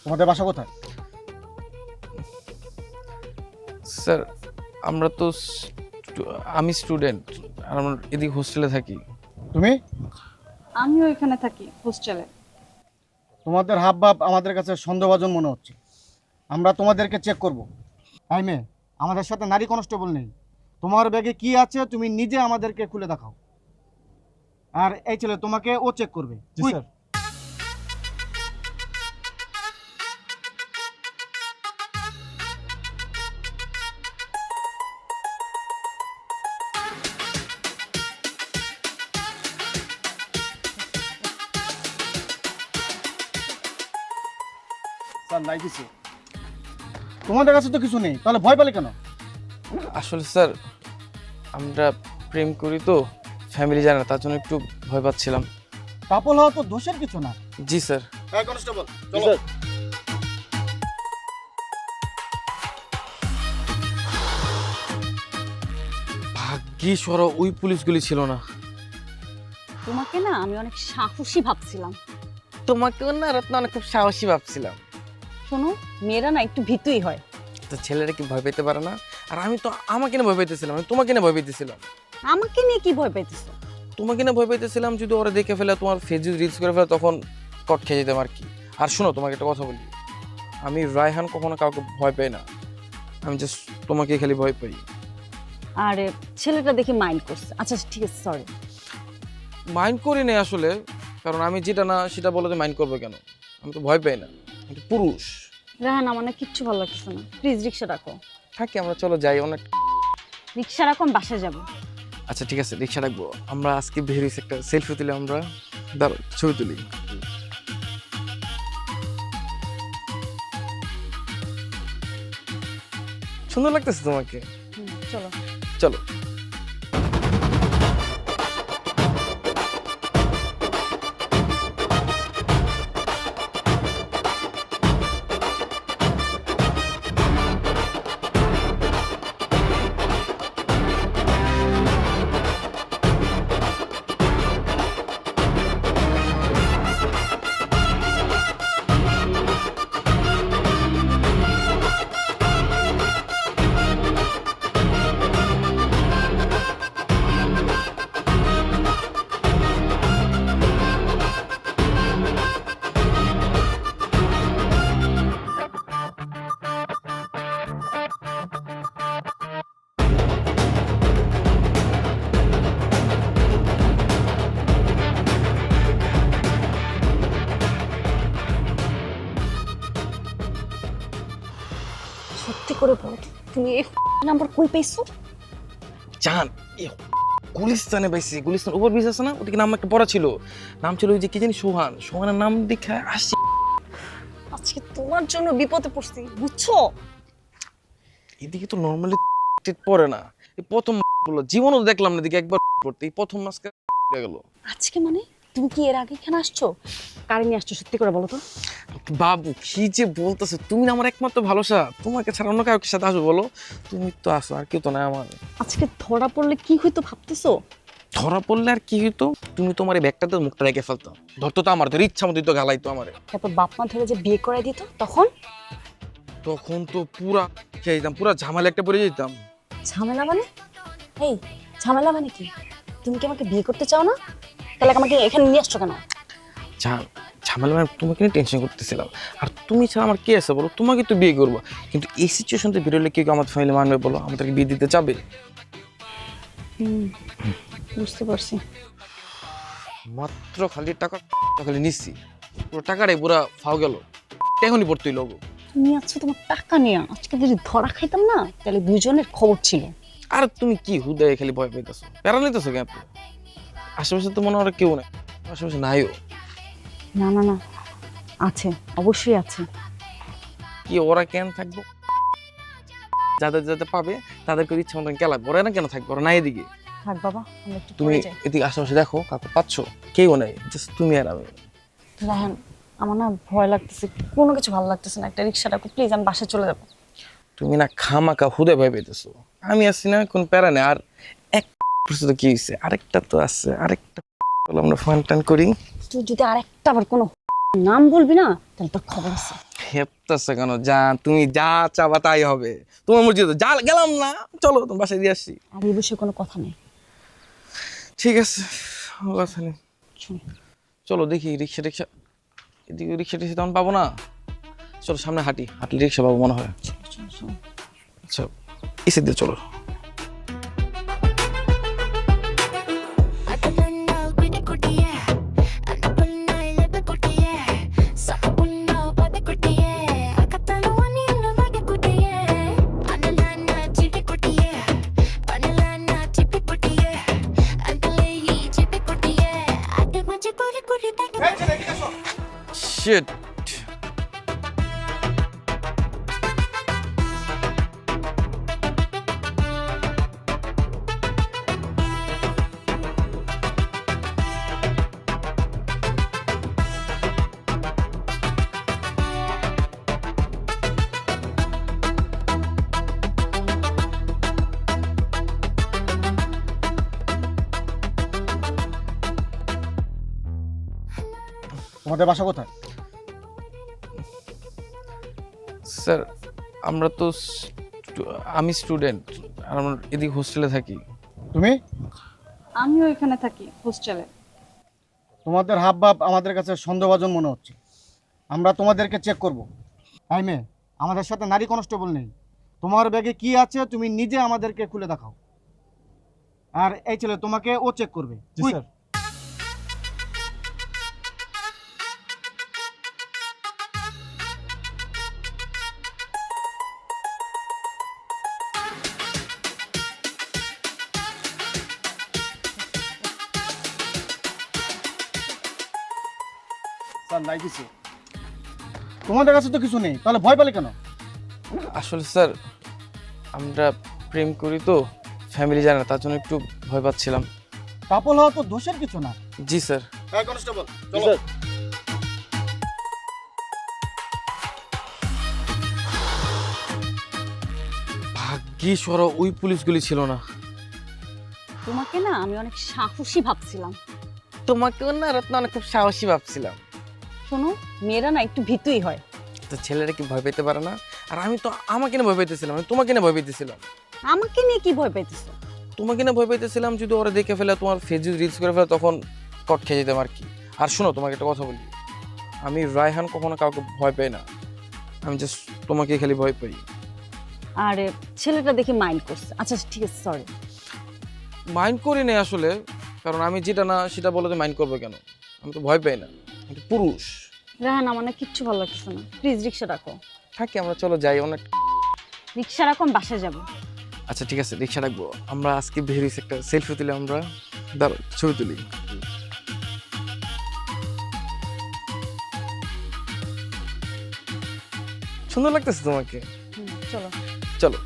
তোমাদের বাসা কোথায়? স্যার আমরা তো আমি স্টুডেন্ট আর আমরা এদিকে হোস্টেলে থাকি। তুমি? আমিও এখানে থাকি হোস্টেলে। তোমাদের হাব ভাব আমাদের কাছে সন্দেহভাজন মনে হচ্ছে। আমরা তোমাদেরকে চেক করব। তাই মেয়ে, আমাদের সাথে নারী কনস্টেবল নেই। তোমার ব্যাগে কি আছে তুমি নিজে আমাদেরকে খুলে দেখাও। আর এই ছেলে তোমাকে ও চেক করবে। Quick! স্যার নাই কিছু। তোমাদের কাছে তো কিছু নেই, তাহলে ভয় পেলে কেন? আসলে স্যার আমরা প্রেম করি তো, ফ্যামিলি জানে না, তার জন্য একটু ভয় পাচ্ছিলাম। কাপল হওয়া তো দোষের কিছু না। জি স্যার। এই কনস্টেবল চলো। ভাগ্যিস ওরা ওই পুলিশগুলি ছিল না। তোমাকে না আমি অনেক সাহসী ভাবছিলাম। তোমাকেও না রত্না অনেক খুব সাহসী ভাবছিলাম। শোনো, মেয়েরা না একটু ভীতুই হয়। তো ছেলেরা কি ভয় পেতে পারে না? আর আমি তো আমাকে না ভয় পেতেছিলাম, আমি তোমাকে না ভয় পেতেছিলাম। আমাকে নিয়ে কি ভয় পাইতেছো? তোমাকে না ভয় পেতেছিলাম যদি ওরা দেখে ফেলে, তোমার ফেসবুক রিলস করে ফেলে, তখন কট খেয়ে যেতাম আর কি। আর শোনো, তোমাকে একটা কথা বলি, আমি রায়হান কখনো কাউকে ভয় পাই না, আমি জাস্ট তোমাকে খালি ভয় পাই। আরে ছেলেটা দেখে মাইন্ড করছে। আচ্ছা ঠিক আছে, সরি। মাইন্ড করি নাই আসলে, কারণ আমি যেটা না সেটা বলে যে মাইন্ড করবে কেন? আমি তো ভয় পাই না, আমি তো পুরুষ। রাহান, আমার না কিচ্ছু ভালো লাগতেছে না, প্লিজ রিক্সা রাখো। থাকি আমরা, চলো যাই অনেক। রিক্সা রাখো, আমি বাসায় যাবো। আচ্ছা ঠিক আছে, রিক্সা রাখবো। আমরা আজকে বেরিয়েছি, একটা সেলফি তুলি আমরা, দাঁড়াও ছবি তুলি। সুন্দর লাগতেছে তোমাকে। চলো। চলো। সত্যি করে বলো তো, তুমি এই নাম্বার কই পাইছো? জান, এ গুলিস্তানে পাইছি, গুলিস্তান ওভারব্রিজ আছে না, ওদিকে নাম একটা পড়া ছিল, নাম ছিল ওই যে কি জানি সোহান, সোহানের নাম দেখে আসছি। আজকে তোমার জন্য বিপদে পড়ছি, বুঝছো? এদিকে তো নর্মালি পড়ে না, এই প্রথম বললো, জীবনও দেখলাম না এদিকে একবার পড়তে, এই প্রথম মাসকে গেল। আজকে মানে তুমি কি এর আগে এখানে আসছো? কারে নিয়ে আসছো সত্যি করে বলো তো? বাবু কি যে বলতেছে, তুমি না আমার একমাত্র ভালোবাসা, তোমাকে ছাড়া অন্য কাউকে সাথে আসবো বলো? তুমি তো আসো, আর কেউ তো না আমার। আজকে ধরা পড়লে কি হইতো ভাবতেছো? ধরা পড়লে আর কি হইতো, তুমি তোমার এই ব্যাগটাতে মুখটা রেখে ফেলতো, ধরতো তো আমার, ধর ইচ্ছা মতো দিত, গালাইতো আমারে। তারপর বাপ মা ধরে যে বিয়ে করাই দিত, তখন? তখন তো পুরা খেয়ে যেতাম, পুরা ঝামেলা একটা পড়ে যেতাম। ঝামেলা মানে? এই ঝামেলা মানে কি? তুমি কি আমাকে বিয়ে করতে চাও না? তাহলে আমাকে এখানে নিয়ে আসছো কেন? ঝামেলা মানে তোমাকে নিয়ে টেনশন করতেছিলাম, আর তুমি ছাড়া আমার কে আছে বলো, তোমাকে তো বিয়ে করবো, কিন্তু এই সিচুয়েশনতে বেরোলে কেউ আমাদের ফ্যামিলি মানবে বলো, আমাদেরকে বিয়ে দিতে চাবে? বুঝতে পারছি। মাত্র খালি টাকা খালি নিচ্ছি, পুরো টাকাটাই পুরা ফাও গেল, এখনই পড়তেই লোক। তুমি আচ্ছা তোমার টাকা নিয়ে আজকে যদি ধরা খাইতাম না, তাহলে দুজনের খবর ছিল। আর তুমি কি হুদায় খালি ভয় পাইতেছো, প্যারা নিতেছো কেন? আশেপাশে তো মনে হয় কেউ নাই, আশেপাশে নাইও। না না না, আছে, অবশ্যই আছে। কি ওরা কেন থাকবো? যাদের যাদের পাবে তাদেরকে ইচ্ছা মতন কেলাবে, ওরা না কেন থাকবে, ওরা নাই এদিকে। থাক বাবা, আমরা একটু তুমি পরে যাই। এদিকে আশেপাশে দেখো, কাকু পাচ্ছ? কেউ নাই, জাস্ট তুমি আর আমি। রাহান, আমার না ভয় লাগতেছে, কোনো কিছু ভালো লাগতেছে না, একটা রিক্সা ডাকো প্লিজ, আমি বাসায় চলে যাবো। তুমি না খামাকা হুদে ভয় পেতেছো, আমি আসছি না, কোন প্যারা নেই। আর এক তো কি হয়েছে, আরেকটা তো আছে, আরেকটা আমরা ফান টান করি। তুই যদি আরেকটা আবার কোনো নাম বলবি না, তাহলে তোর খবর আছে। খেপতেছে কেন? জান, তুমি যা চাবা তাই হবে। তোমার মর্জি তো, যা গেলাম না, চলো তোমার বাসায় দিয়ে আসছি। আর এই বিষয়ে কোনো কথা নেই। ঠিক আছে, কথা নেই। শোন, চলো দেখি রিক্সা টিক্সা, এদিকে রিক্সা টিক্সা তেমন পাবো না। চলো সামনে হাঁটলে রিক্সা পাবো মনে হয়। চলো চলো চলো। আচ্ছা, এসে দিয়ে চলো। Shit. তোমাদের বাসা কোথায়? স্যার, আমরা তো আমি স্টুডেন্ট, আর আমরা এদিকে হোস্টেলে থাকি। তুমি? আমিও এখানে থাকি হোস্টেলে। তোমাদের হাব ভাব আমাদের কাছে সন্দেহভাজন মনে হচ্ছে। আমরা তোমাদেরকে চেক করব। তাই মেয়ে, আমাদের সাথে নারী কনস্টেবল নেই। তোমার ব্যাগে কি আছে তুমি নিজে আমাদেরকে খুলে দেখাও। আর এই ছেলে তোমাকে ও চেক করবে। Quick! স্যার, নাই কিছু। তোমাদের কাছে তো কিছু নেই, তাহলে ভয় পেলে কেন? আসলে স্যার, আমরা প্রেম করি তো, ফ্যামিলি জানে না, তার জন্য একটু ভয় পাচ্ছিলাম। কাপল হওয়া তো দোষের কিছু না। জি স্যার। এই কনস্টেবল, চলো। ভাগ্যিস ওরা ওই পুলিশগুলি ছিল না। তোমাকে না আমি অনেক সাহসী ভাবছিলাম। তোমাকেও না রত্না অনেক খুব সাহসী ভাবছিলাম। শোনো, মেয়েরা না একটু ভীতুই হয়। তো ছেলেরা কি ভয় পেতে পারে না? আর আমি তো আমাকে না ভয় পেতেছিলাম, আমি তোমাকে না ভয় পেতেছিলাম। আমাকে নিয়ে কি ভয় পাইতেছো? তোমাকে না ভয় পেতেছিলাম, যদি ওরা দেখে ফেলে, তোমার ফেসবুক রিলস করে ফেলে, তখন কট খেয়ে যেতাম আর কি। আর শোনো, তোমাকে একটা কথা বলি, আমি রায়হান কখনো কাউকে ভয় পাই না। আমি জাস্ট তোমাকে খালি ভয় পাই। আর ছেলেটা দেখে মাইন্ড করছে। আচ্ছা ঠিক আছে, সরি। মাইন্ড করি নাই আসলে, কারণ আমি যেটা না সেটা বলে তো মাইন্ড করবো কেন? আমি তো ভয় পাই না, আমি তো পুরুষ। রাহান, আমার না কিচ্ছু ভালো লাগতেছে না, প্লিজ রিক্সা রাখো। থাকি আমরা, চলো যাই অনেক। রিক্সা রাখো, আমি বাসায় যাবো। আচ্ছা ঠিক আছে, রিক্সা রাখবো। আমরা আজকে বেরিয়েছি, একটা সেলফি তুলে আমরা, দাঁড়াও ছবি তুলি। সুন্দর লাগতেছে তোমাকে। চলো। চলো।